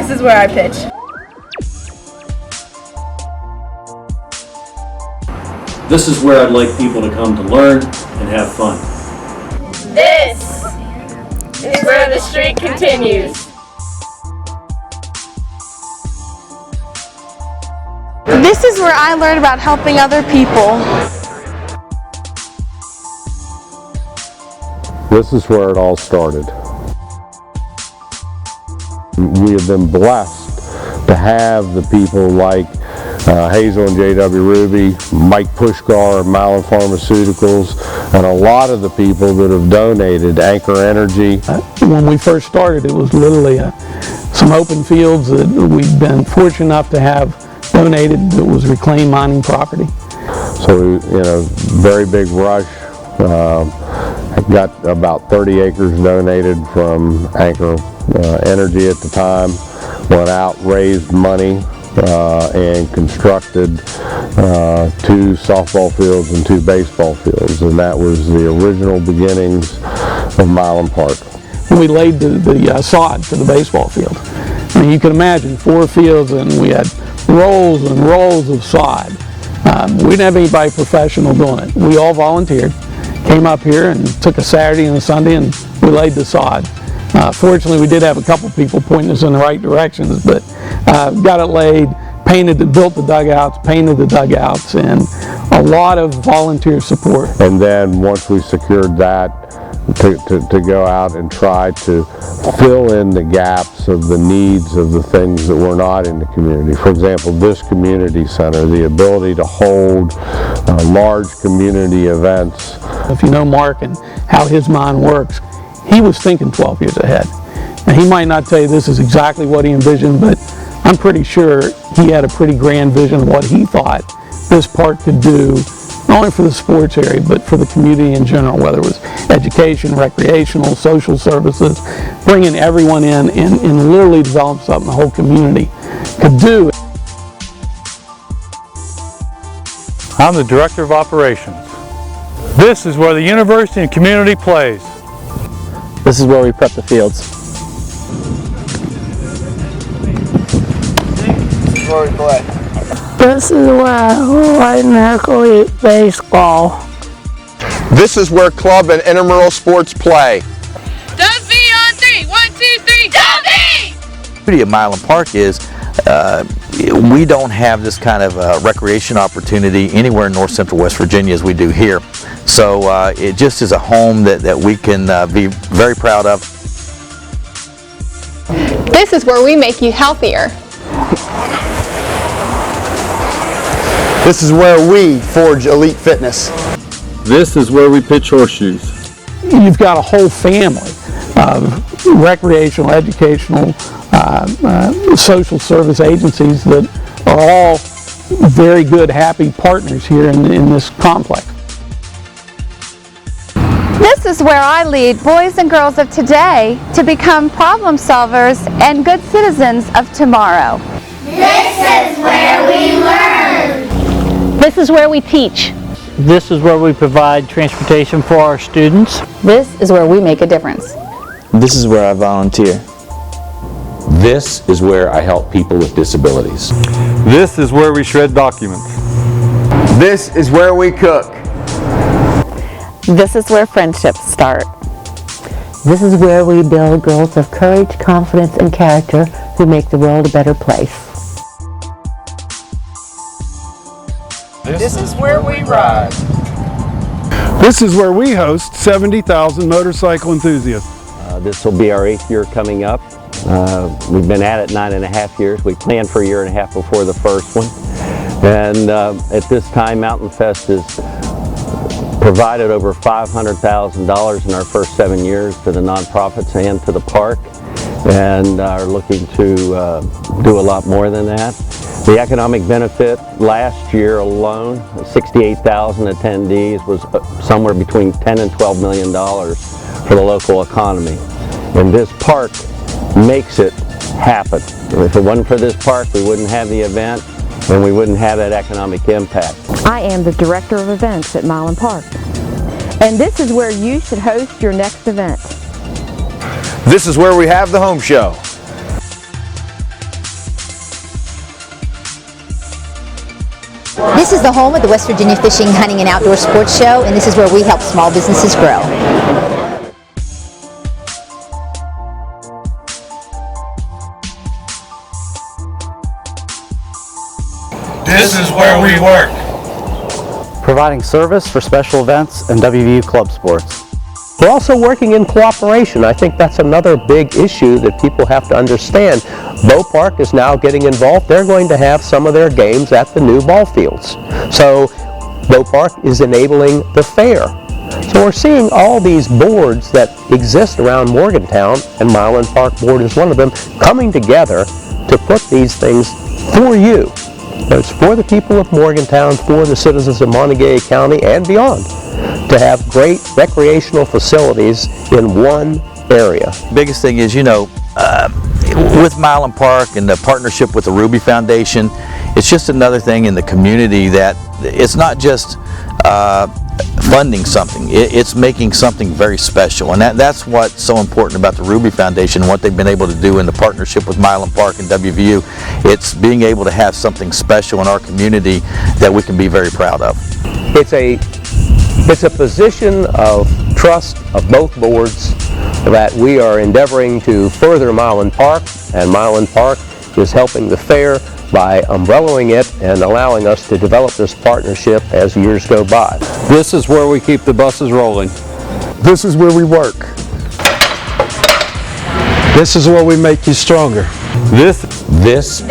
This is where I pitch. This is where I'd like people to come to learn and have fun. This is where the streak continues. This is where I learned about helping other people. This is where it all started. We have been blessed to have the people like Hazel and J.W. Ruby, Mike Pushgar, Mylan Pharmaceuticals, and a lot of the people that have donated, Anchor Energy. When we first started, it was literally some open fields that we've been fortunate enough to have donated. It was reclaimed mining property. So, very big rush. Got about 30 acres donated from Anchor Energy at the time. Went out, raised money, and constructed 2 softball fields and 2 baseball fields, and that was the original beginnings of Mylan Park. When we laid the sod for the baseball field, I mean, you can imagine 4 fields, and we had rolls and rolls of sod. We didn't have anybody professional doing it. We all volunteered, came up here and took a Saturday and a Sunday, and we laid the sod. Fortunately, we did have a couple people pointing us in the right directions, but got it laid, built the dugouts, painted the dugouts, and a lot of volunteer support. And then once we secured that, to go out and try to fill in the gaps of the needs of the things that were not in the community. For example, this community center, the ability to hold large community events. If you know Mark and how his mind works, he was thinking 12 years ahead. Now, he might not tell you this is exactly what he envisioned, but I'm pretty sure he had a pretty grand vision of what he thought this park could do, not only for the sports area, but for the community in general, whether it was education, recreational, social services, bringing everyone in and literally develop something the whole community could do. I'm the Director of Operations. This is where the university and community plays. This is where we prep the fields. This is where we play. This is where I learn baseball. This is where club and intramural sports play. Does V on 3. 1, 2, 3. Does V! The beauty of Mylan Park is we don't have this kind of recreation opportunity anywhere in north central West Virginia as we do here. So it just is a home that we can be very proud of. This is where we make you healthier. This is where we forge elite fitness. This is where we pitch horseshoes. You've got a whole family of recreational, educational, social service agencies that are all very good, happy partners here in this complex. This is where I lead boys and girls of today to become problem solvers and good citizens of tomorrow. This is where we learn. This is where we teach. This is where we provide transportation for our students. This is where we make a difference. This is where I volunteer. This is where I help people with disabilities. This is where we shred documents. This is where we cook. This is where friendships start. This is where we build girls of courage, confidence, and character who make the world a better place. This is where we ride. This is where we host 70,000 motorcycle enthusiasts. This will be our 8th year coming up. We've been at it 9.5 years. We planned for a year and a half before the first one. And at this time, Mountain Fest has provided over $500,000 in our first 7 years to the nonprofits and to the park, and are looking to do a lot more than that. The economic benefit last year alone, 68,000 attendees, was somewhere between $10 and $12 million for the local economy. And this park makes it happen. If it wasn't for this park, we wouldn't have the event and we wouldn't have that economic impact. I am the Director of Events at Mylan Park. And this is where you should host your next event. This is where we have the home show. This is the home of the West Virginia Fishing, Hunting, and Outdoor Sports Show, and this is where we help small businesses grow. This is where we work. Providing service for special events and WVU club sports. We're also working in cooperation. I think that's another big issue that people have to understand. Bow Park is now getting involved. They're going to have some of their games at the new ball fields. So Bow Park is enabling the fair. So we're seeing all these boards that exist around Morgantown, and Mylan Park Board is one of them, coming together to put these things for you. It's for the people of Morgantown, for the citizens of Monongalia County and beyond, to have great recreational facilities in one area. Biggest thing is, you know, with Mylan Park and the partnership with the Ruby Foundation, it's just another thing in the community that it's not just funding something, it's making something very special, and that's what's so important about the Ruby Foundation and what they've been able to do in the partnership with Mylan Park and WVU. It's being able to have something special in our community that we can be very proud of. It's a position of trust of both boards that we are endeavoring to further Mylan Park, and Mylan Park is helping the fair by umbrellaing it and allowing us to develop this partnership as years go by. This is where we keep the buses rolling. This is where we work. This is where we make you stronger. This This